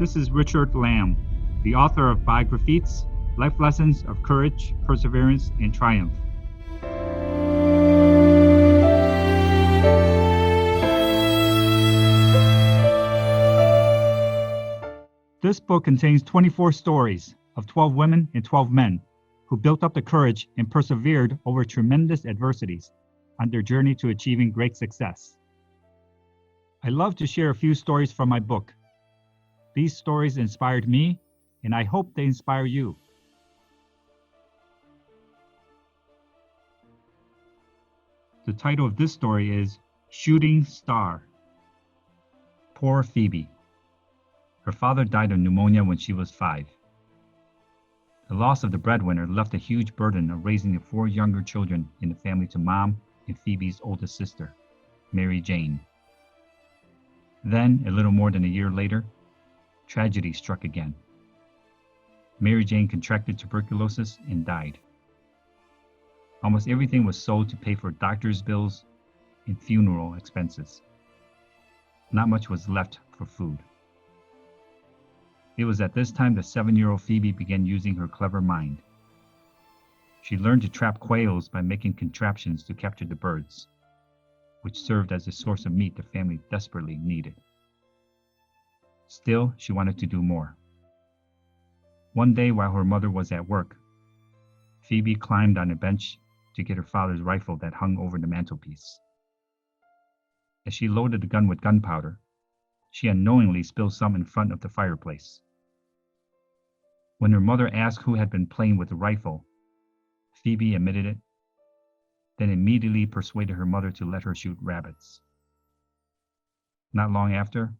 This is Richard Lamb, the author of Biografeats, Life Lessons of Courage, Perseverance, and Triumph. This book contains 24 stories of 12 women and 12 men who built up the courage and persevered over tremendous adversities on their journey to achieving great success. I love to share a few stories from my book. These stories inspired me, and I hope they inspire you. The title of this story is Shooting Star. Poor Phoebe. Her father died of pneumonia when she was 5. The loss of the breadwinner left a huge burden of raising the 4 younger children in the family to Mom and Phoebe's oldest sister, Mary Jane. Then, a little more than a year later, tragedy struck again. Mary Jane contracted tuberculosis and died. Almost everything was sold to pay for doctor's bills and funeral expenses. Not much was left for food. It was at this time that 7-year-old Phoebe began using her clever mind. She learned to trap quails by making contraptions to capture the birds, which served as a source of meat the family desperately needed. Still, she wanted to do more. One day while her mother was at work, Phoebe climbed on a bench to get her father's rifle that hung over the mantelpiece. As she loaded the gun with gunpowder, she unknowingly spilled some in front of the fireplace. When her mother asked who had been playing with the rifle, Phoebe admitted it, then immediately persuaded her mother to let her shoot rabbits. Not long after,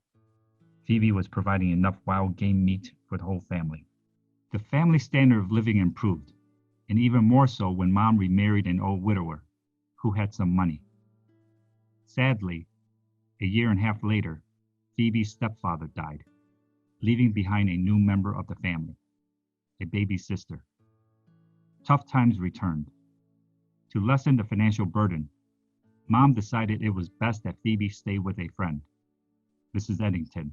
Phoebe was providing enough wild game meat for the whole family. The family standard of living improved, and even more so when Mom remarried an old widower who had some money. Sadly, a year and a half later, Phoebe's stepfather died, leaving behind a new member of the family, a baby sister. Tough times returned. To lessen the financial burden, Mom decided it was best that Phoebe stay with a friend, Mrs. Eddington,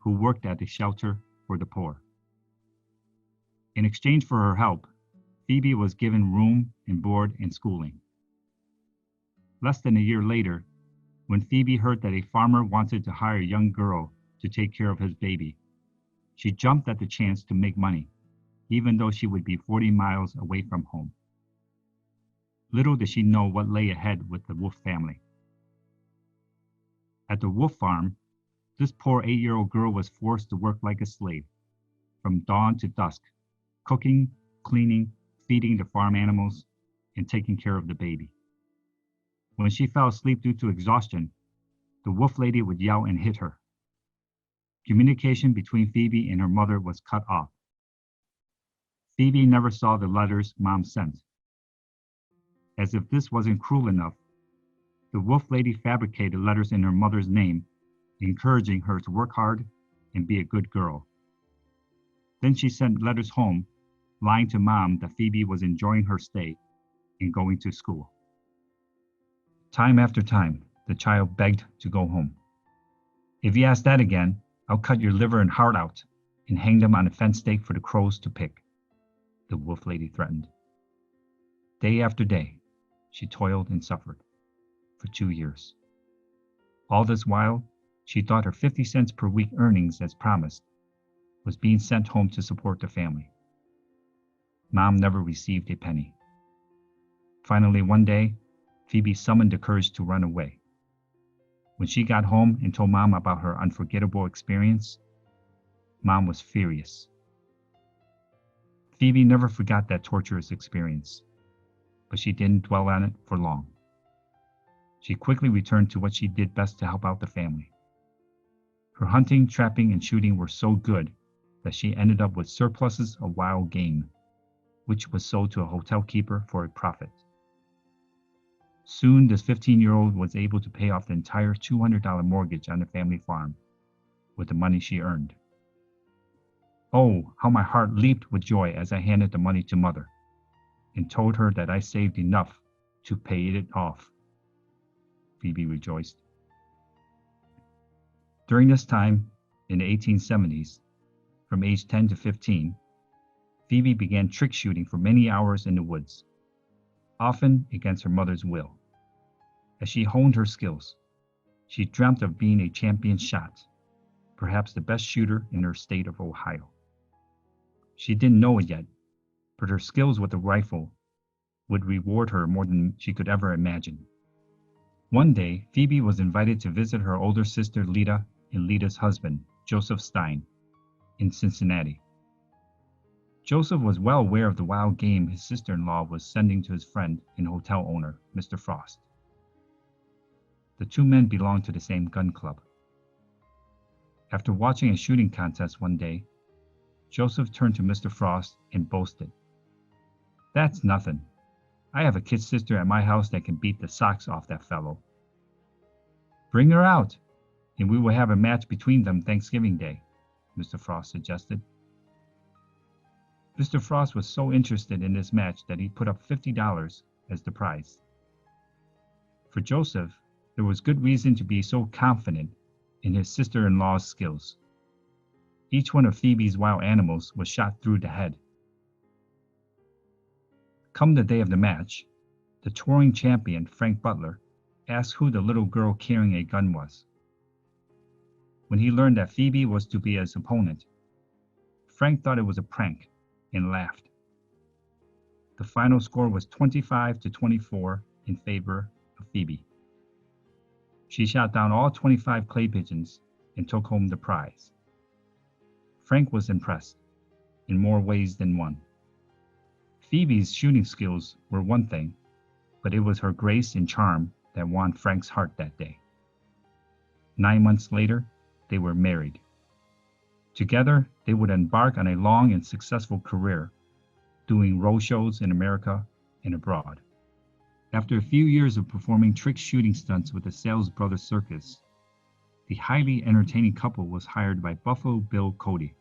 who worked at a shelter for the poor. In exchange for her help, Phoebe was given room and board and schooling. Less than a year later, when Phoebe heard that a farmer wanted to hire a young girl to take care of his baby, she jumped at the chance to make money, even though she would be 40 miles away from home. Little did she know what lay ahead with the Wolf family. At the Wolf farm, this poor 8-year-old girl was forced to work like a slave, from dawn to dusk, cooking, cleaning, feeding the farm animals, and taking care of the baby. When she fell asleep due to exhaustion, the Wolf lady would yell and hit her. Communication between Phoebe and her mother was cut off. Phoebe never saw the letters Mom sent. As if this wasn't cruel enough, the Wolf lady fabricated letters in her mother's name, encouraging her to work hard and be a good girl. Then she sent letters home, lying to Mom that Phoebe was enjoying her stay and going to school. Time after time, the child begged to go home. "If you ask that again, I'll cut your liver and heart out and hang them on a fence stake for the crows to pick," the Wolf lady threatened. Day after day, she toiled and suffered for 2 years. All this while, she thought her 50 cents per week earnings, as promised, was being sent home to support the family. Mom never received a penny. Finally, one day, Phoebe summoned the courage to run away. When she got home and told Mom about her unforgettable experience, Mom was furious. Phoebe never forgot that torturous experience, but she didn't dwell on it for long. She quickly returned to what she did best to help out the family. Her hunting, trapping, and shooting were so good that she ended up with surpluses of wild game, which was sold to a hotel keeper for a profit. Soon, this 15-year-old was able to pay off the entire $200 mortgage on the family farm with the money she earned. Oh, how my heart leaped with joy as I handed the money to Mother and told her that I saved enough to pay it off. Phoebe rejoiced. During this time, in the 1870s, From age 10 to 15, Phoebe began trick shooting for many hours in the woods, often against her mother's will. As she honed her skills, she dreamt of being a champion shot, perhaps the best shooter in her state of Ohio. She didn't know it yet, but her skills with the rifle would reward her more than she could ever imagine. One day, Phoebe was invited to visit her older sister Lita and Lita's husband, Joseph Stein, in Cincinnati. Joseph was well aware of the wild game his sister-in-law was sending to his friend and hotel owner, Mr. Frost. The two men belonged to the same gun club. After watching a shooting contest one day, Joseph turned to Mr. Frost and boasted, "That's nothing. I have a kid sister at my house that can beat the socks off that fellow. Bring her out, and we will have a match between them Thanksgiving Day," Mr. Frost suggested. Mr. Frost was so interested in this match that he put up $50 as the prize. For Joseph, there was good reason to be so confident in his sister-in-law's skills. Each one of Phoebe's wild animals was shot through the head. Come the day of the match, the touring champion, Frank Butler, asked who the little girl carrying a gun was. When he learned that Phoebe was to be his opponent, Frank thought it was a prank and laughed. The final score was 25-24 in favor of Phoebe. She shot down all 25 clay pigeons and took home the prize. Frank was impressed in more ways than one. Phoebe's shooting skills were one thing, but it was her grace and charm that won Frank's heart that day. 9 months later, they were married. Together, they would embark on a long and successful career, doing road shows in America and abroad. After a few years of performing trick shooting stunts with the Sales Brothers Circus, the highly entertaining couple was hired by Buffalo Bill Cody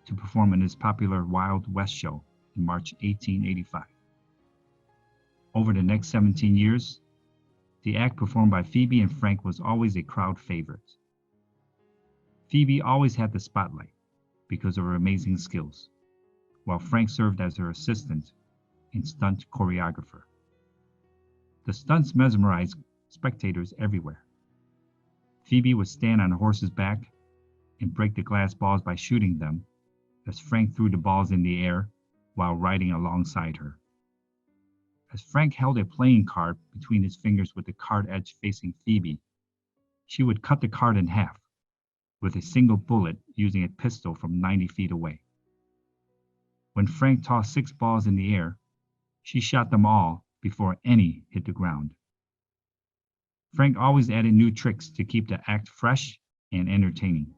to perform in his popular Wild West show in March 1885. Over the next 17 years, the act performed by Phoebe and Frank was always a crowd favorite. Phoebe always had the spotlight because of her amazing skills, while Frank served as her assistant and stunt choreographer. The stunts mesmerized spectators everywhere. Phoebe would stand on a horse's back and break the glass balls by shooting them, as Frank threw the balls in the air while riding alongside her. As Frank held a playing card between his fingers with the card edge facing Phoebe, she would cut the card in half with a single bullet using a pistol from 90 feet away. When Frank tossed 6 balls in the air, she shot them all before any hit the ground. Frank always added new tricks to keep the act fresh and entertaining.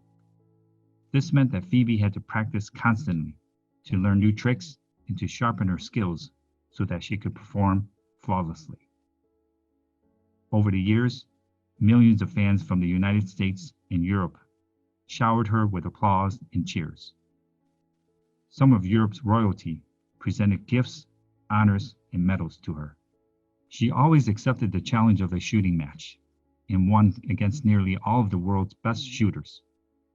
This meant that Phoebe had to practice constantly to learn new tricks and to sharpen her skills so that she could perform flawlessly. Over the years, millions of fans from the United States and Europe showered her with applause and cheers. Some of Europe's royalty presented gifts, honors, and medals to her. She always accepted the challenge of a shooting match and won against nearly all of the world's best shooters,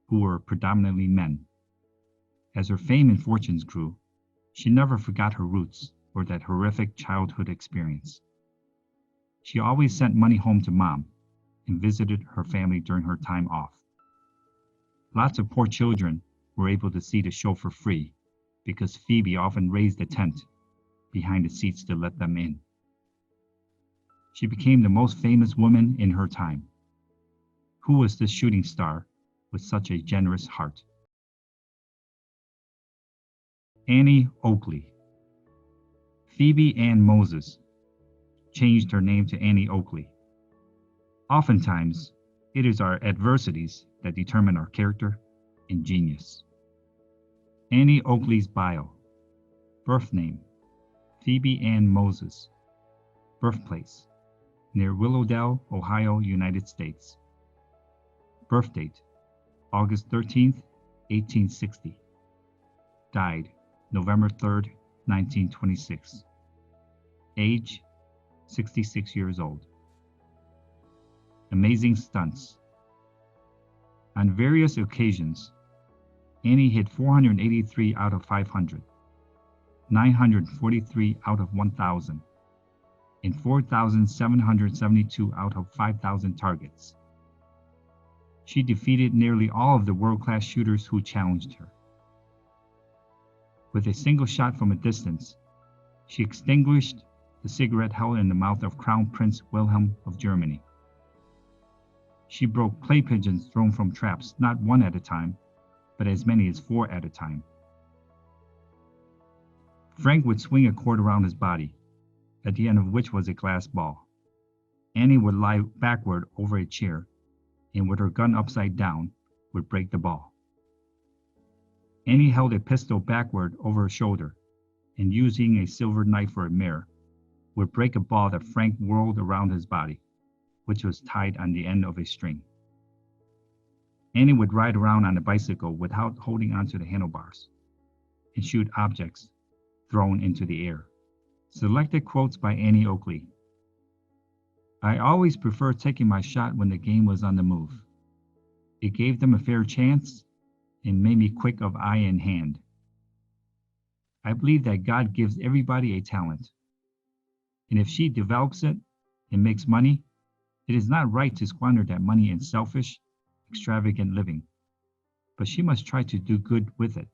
who were predominantly men. As her fame and fortunes grew, she never forgot her roots or that horrific childhood experience. She always sent money home to Mom and visited her family during her time off. Lots of poor children were able to see the show for free because Phoebe often raised a tent behind the seats to let them in. She became the most famous woman in her time. Who was this shooting star with such a generous heart? Annie Oakley. Phoebe Ann Moses changed her name to Annie Oakley. Oftentimes, it is our adversities that determine our character and genius. Annie Oakley's bio. Birth name, Phoebe Ann Moses. Birthplace, near Willowdale, Ohio, United States. Birth date, August 13th, 1860. Died, November 3rd, 1926. Age, 66 years old. Amazing stunts. On various occasions, Annie hit 483 out of 500, 943 out of 1,000, and 4,772 out of 5,000 targets. She defeated nearly all of the world-class shooters who challenged her. With a single shot from a distance, she extinguished the cigarette held in the mouth of Crown Prince Wilhelm of Germany. She broke clay pigeons thrown from traps, not one at a time, but as many as 4 at a time. Frank would swing a cord around his body, at the end of which was a glass ball. Annie would lie backward over a chair, and with her gun upside down, would break the ball. Annie held a pistol backward over her shoulder, and using a silver knife for a mirror, would break a ball that Frank whirled around his body, which was tied on the end of a string. Annie would ride around on a bicycle without holding onto the handlebars, and shoot objects thrown into the air. Selected quotes by Annie Oakley. I always preferred taking my shot when the game was on the move. It gave them a fair chance and made me quick of eye and hand. I believe that God gives everybody a talent, and if she develops it and makes money, it is not right to squander that money in selfish, extravagant living, but she must try to do good with it.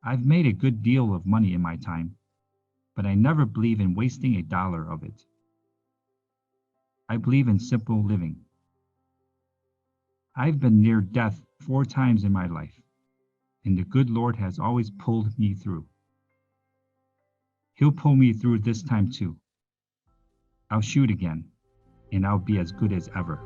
I've made a good deal of money in my time, but I never believe in wasting a dollar of it. I believe in simple living. I've been near death 4 times in my life, and the good Lord has always pulled me through. He'll pull me through this time too. I'll shoot again, and I'll be as good as ever.